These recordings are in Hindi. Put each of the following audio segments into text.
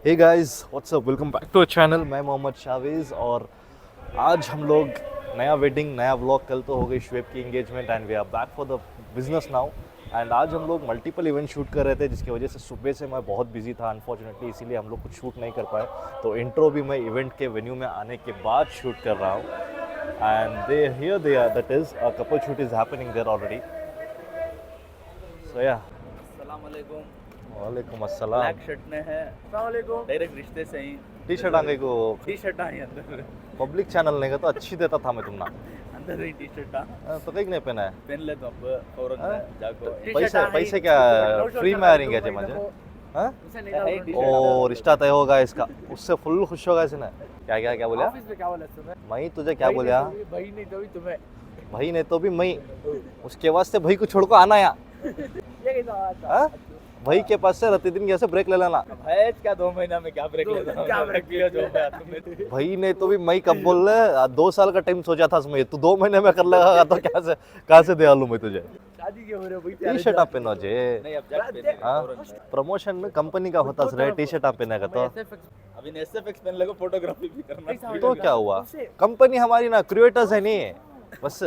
Hey guys what's up, welcome back to channel. मैं मोहम्मद शावेज़ और आज हम लोग नया वेडिंग नया व्लॉग। कल तो हो गई शुएब की engagement and we are back for the business now. And आज हम लोग मल्टीपल इवेंट शूट कर रहे थे, जिसकी वजह से सुबह से मैं बहुत बिजी था अनफॉर्चुनेटली, इसीलिए हम लोग कुछ शूट नहीं कर पाए। तो इंट्रो भी मैं इवेंट के वेन्यू में आने के बाद शूट कर रहा हूँ। And they are that is a couple shoot is happening there already. So या वालेकुम अस्सलाम। ब्लैक शर्ट में है। अस्सलाम वालेकुम। डायरेक्ट रिश्ते से ही टी शर्ट आगे को टी शर्ट आई अंदर पब्लिक चैनल नहीं का तो अच्छी देता था मैं तुमना। अंदर ही टी शर्ट तो कहीं नहीं पहना है। पहन ले तो अब फौरन जाको पैसे क्या फ्री में आ रही है मुझे? हाँ? ओ रिश्ता तय होगा इसका, उससे फुल खुश होगा इसने। क्या क्या क्या बोला? ऑफिस में क्या बोला तुम्हें? मैं तुझे क्या बोला? भाई नहीं तो भी तुम्हें भाई नहीं तो भी मैं, उसके वास्ते भाई को छोड़ को आना यहाँ। ये कैसा बात है? हाँ? भाई के पास से रहते दिन कैसे ब्रेक ले लेना। भाई क्या 2 महीना में क्या ब्रेक लेता? क्या ब्रेक लिया जो मैं तुम्हें? भाई नहीं तो भी मैं कब बोल रहे 2 साल का टाइम सोचा था मैं, तू 2 महीने में कर लेगा तो कहाँ से दे आलू मैं तुझे। शादी के हो रहे भाई टी शर्ट आप पहनो जे। नहीं अब जाके पहने हाँ फौरन। प्रमोशन में कंपनी का होता है टी शर्ट आप पहने का तो अभी ने एसएफएक्स पहन लगो, फोटोग्राफी भी करना तो क्या हुआ? कंपनी हमारी ना क्रिएटर्स है नहीं बस।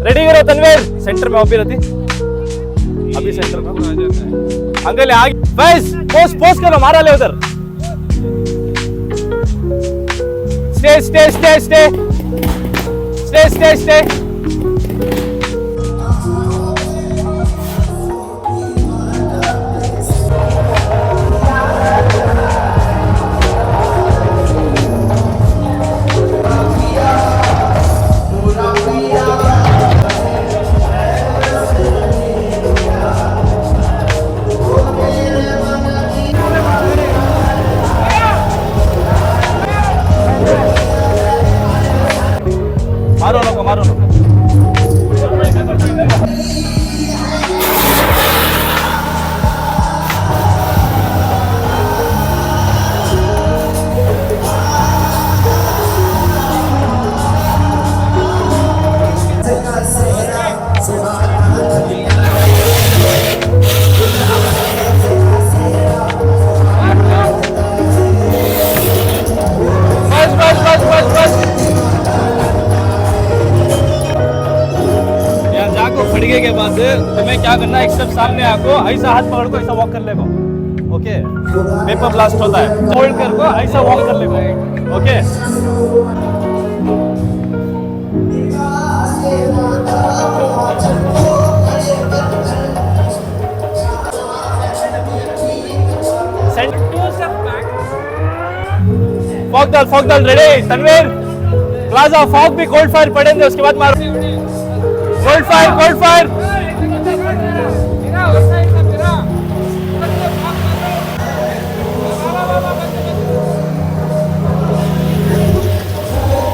रेडी करो तनवीर, सेंटर में अभी रहती, अभी सेंटर में अंकल आगे बस पोस्ट पोस्ट करो, मारा ले उधर। Stay stay stay stay stay stay stay. मारो लोगो मारो लोगो। बस बस बस बस बस खड़गे के बाद तुम्हें क्या करना है, एक स्टेप सामने आको, ऐसा हाथ पकड़ को ऐसा वॉक कर लेगो। ओके पेपर ब्लास्ट होता है, होल्ड कर को ऐसा वॉक कर लेगो। ओके फॉग डाल रेडी तनवीर। प्लाजा फॉग भी कोल्ड फायर पड़ेंगे, उसके बाद मारो कोल्ड फायर कोल्ड फायर।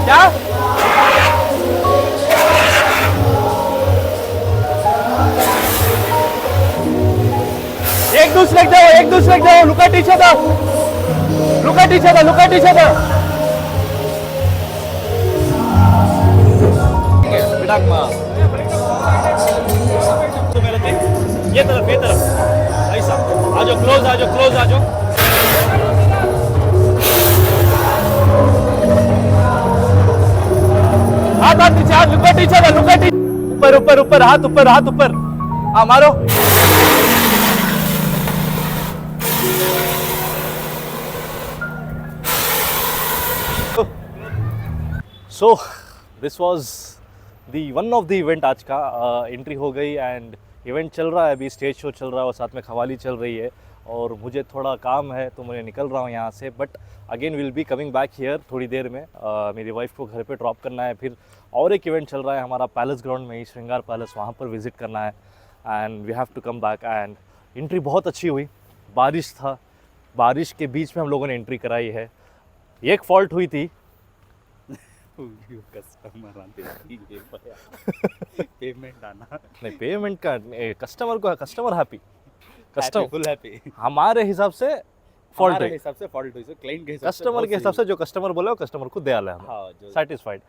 क्या एक दूसरे को look at each other, look at each other, look at each other. बिटाक मा तो मेरे थे ये तरफ ऐसा आ जाओ, क्लोज आ जाओ। हाथ नीचे, हाथ look at each other, look eight ऊपर ऊपर ऊपर, हाथ ऊपर, हाँ मारो। So this was the one of the event आज का। एंट्री हो गई एंड इवेंट चल रहा है, अभी स्टेज शो चल रहा है और साथ में खवाली चल रही है और मुझे थोड़ा काम है तो मैं निकल रहा हूँ यहाँ से, but again will be coming back here थोड़ी देर में। मेरी वाइफ को घर पे ड्रॉप करना है, फिर और एक इवेंट चल रहा है हमारा पैलेस ग्राउंड में ही, श्रृंगार पैलेस, वहाँ पर विजिट करना है and we have to come back. And entry बहुत अच्छी हुई, बारिश था, बारिश के बीच में हम लोगों ने एंट्री कराई है। एक फॉल्ट हुई थी, कस्टमर आते पेमेंट आना नहीं पेमेंट का कस्टमर को, customer happy, customer full happy हमारे हिसाब से फॉल्ट हमारे है, हिसाब से फॉल्ट हुई क्लाइंट के हिसाब से कस्टमर बहुत के हिसाब सही। से जो कस्टमर बोला वो कस्टमर को द्यायला है, हाँ जो सॅटिस्फाईड।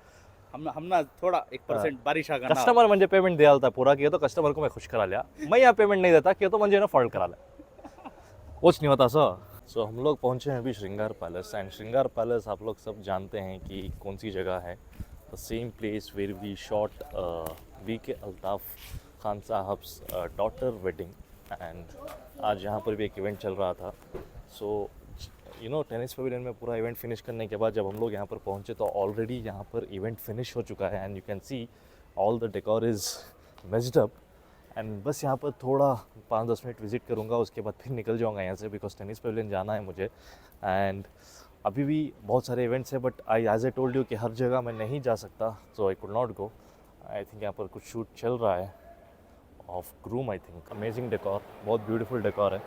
हम ना थोड़ा 1% बारिश आ कस्टमर म्हणजे पेमेंट द्यायला था पूरा किया तो कस्टमर को मैं खुश करा लिया, मैं यहाँ पेमेंट नहीं देता किया तो म्हणजे ना फॉल्ट करा लिया, कुछ नहीं होता सर। सो हम लोग पहुँचे हैं अभी श्रृंगार पैलेस एंड श्रृंगार पैलेस आप लोग सब जानते हैं कि कौन सी जगह है, the same place where we shot VK Altaf Khan साहब्स डॉटर वेडिंग। एंड आज यहाँ पर भी एक इवेंट चल रहा था। So you know tennis pavilion में पूरा इवेंट फिनिश करने के बाद जब हम लोग यहाँ पर पहुँचे तो ऑलरेडी यहाँ पर इवेंट फिनिश हो चुका है and you can see all the decor is messed up. And बस यहाँ पर थोड़ा 5-10 मिनट विजिट करूँगा, उसके बाद फिर निकल जाऊँगा यहाँ से बिकॉज टेनिस पवेलियन जाना है मुझे। एंड अभी भी बहुत सारे इवेंट्स हैं but I as a told you कि हर जगह मैं नहीं जा सकता, so I could not go. I think यहाँ पर कुछ शूट चल रहा है of groom, I think. Amazing decor, बहुत ब्यूटीफुल डेकोर है।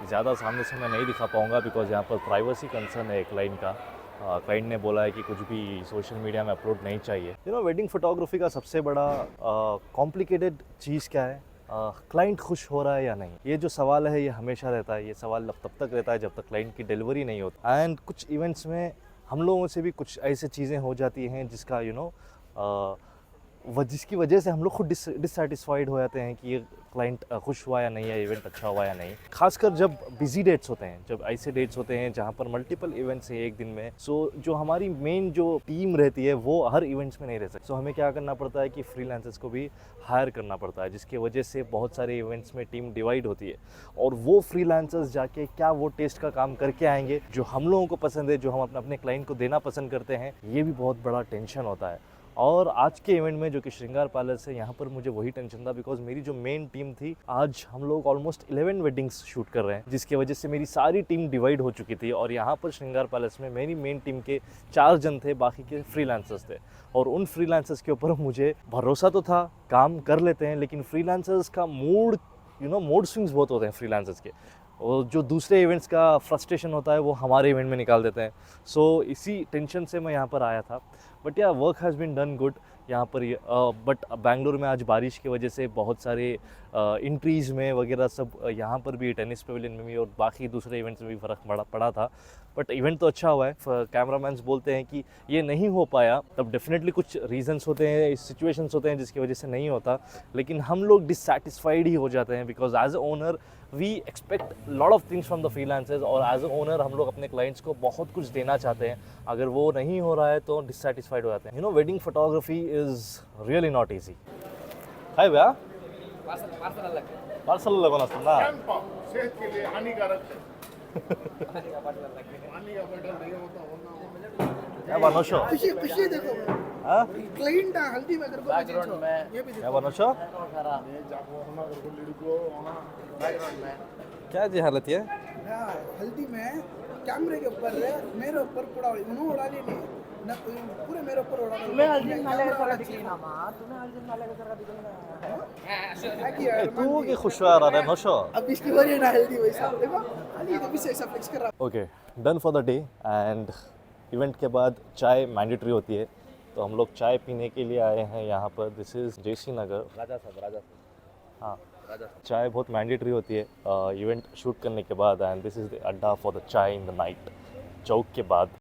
ज़्यादा सामने से मैं नहीं दिखा पाऊँगा बिकॉज यहाँ पर प्राइवेसी कंसर्न है एक क्लाइंट का। क्लाइंट ने बोला है कि कुछ भी सोशल मीडिया में अपलोड नहीं चाहिए। यू नो वेडिंग फोटोग्राफी का सबसे बड़ा कॉम्प्लिकेटेड चीज़ क्या है, क्लाइंट खुश हो रहा है या नहीं, ये जो सवाल है ये हमेशा रहता है। ये सवाल तब तक रहता है जब तक क्लाइंट की डिलीवरी नहीं होती। एंड कुछ इवेंट्स में हम लोगों से भी कुछ ऐसी चीज़ें हो जाती हैं जिसका यू नो जिसकी वजह से हम लोग खुद डिससेटिस्फाइड हो जाते हैं कि ये क्लाइंट खुश हुआ या नहीं है, इवेंट अच्छा हुआ या नहीं। खासकर जब बिजी डेट्स होते हैं, जब ऐसे डेट्स होते हैं जहाँ पर मल्टीपल इवेंट्स हैं एक दिन में, सो जो हमारी मेन जो टीम रहती है वो हर इवेंट्स में नहीं रह सकती। सो हमें क्या करना पड़ता है कि फ्रीलांसर्स को भी हायर करना पड़ता है, जिसकी वजह से बहुत सारे इवेंट्स में टीम डिवाइड होती है और वो फ्रीलांसर्स जाके क्या वो टेस्ट का काम करके आएंगे जो हम लोगों को पसंद है, जो हम अपने क्लाइंट को देना पसंद करते हैं, ये भी बहुत बड़ा टेंशन होता है। और आज के इवेंट में जो कि श्रृंगार पैलेस है, यहाँ पर मुझे वही टेंशन था बिकॉज मेरी जो मेन टीम थी, आज हम लोग ऑलमोस्ट 11 वेडिंग्स शूट कर रहे हैं, जिसकी वजह से मेरी सारी टीम डिवाइड हो चुकी थी। और यहाँ पर श्रृंगार पैलेस में मेरी मेन टीम के 4 जन थे, बाकी के फ्रीलांसर्स थे। और उन फ्रीलांसर्स के ऊपर मुझे भरोसा तो था, काम कर लेते हैं, लेकिन फ्रीलांसर्स का मूड मूड स्विंग्स बहुत होते हैं फ्रीलांसर्स के, और जो दूसरे इवेंट्स का फ्रस्ट्रेशन होता है वो हमारे इवेंट में निकाल देते हैं। सो इसी टेंशन से मैं यहाँ पर आया था। But yeah work has been done good यहाँ पर। बट बेंगलोर में आज बारिश की वजह से बहुत सारे इंट्रीज में वगैरह सब यहाँ पर भी, टेनिस पवेलियन में भी और बाकी दूसरे इवेंट्स में भी फ़र्क पड़ा था। बट इवेंट तो अच्छा हुआ है। कैमरामैन्स बोलते हैं कि ये नहीं हो पाया, तब डेफिनेटली कुछ रीजंस होते हैं, सिचुएशंस होते हैं जिसकी वजह से नहीं होता, लेकिन हम लोग डिससेटिस्फाइड ही हो जाते हैं because as a owner we expect lot of things from the freelancers. और एज ए ओनर हम लोग अपने क्लाइंट्स को बहुत कुछ देना चाहते हैं, अगर वो नहीं हो रहा है तो डिससेटिस्फाइड हो जाते हैं। You know wedding photography is really not easy. Hi भैया, पार्सल लगवाना असतं ना, सेहत के लिए हानिकारक है। पानी का बटन नहीं होता क्या बनोशो, खुशी देखो हाँ क्लाइंट हल्दी में करको बैकग्राउंड में ये भी क्या बनोशो, क्या जी हालत है। हल्दी में कैमरे के ऊपर मेरे ऊपर पूरा उन्होंने उड़ा ली नहीं ना, पूरे मेरे ऊपर उड़ा ली। तुम्हें हल्दी नाले का सर दिखी ना मां, तुम्हें हल्दी नाले का सर दिखी ना। तू की खुश हो रहा है नोशो। अब इसकी वजह ना हल्दी वैसा देखो हल्दी तो भी ऐसा फ्लेक्स कर रहा। Okay, done for the day. And event के बाद चाय मैंडेटरी होती है, तो हम लोग चाय पीने के लिए आए हैं यहाँ पर। दिस इज़ JC नगर, राजा साहब हाँ चाय बहुत मैंडेटरी होती है इवेंट शूट करने के बाद। एंड दिस इज़ द अड्डा फॉर द चाय इन द नाइट, चौक के बाद।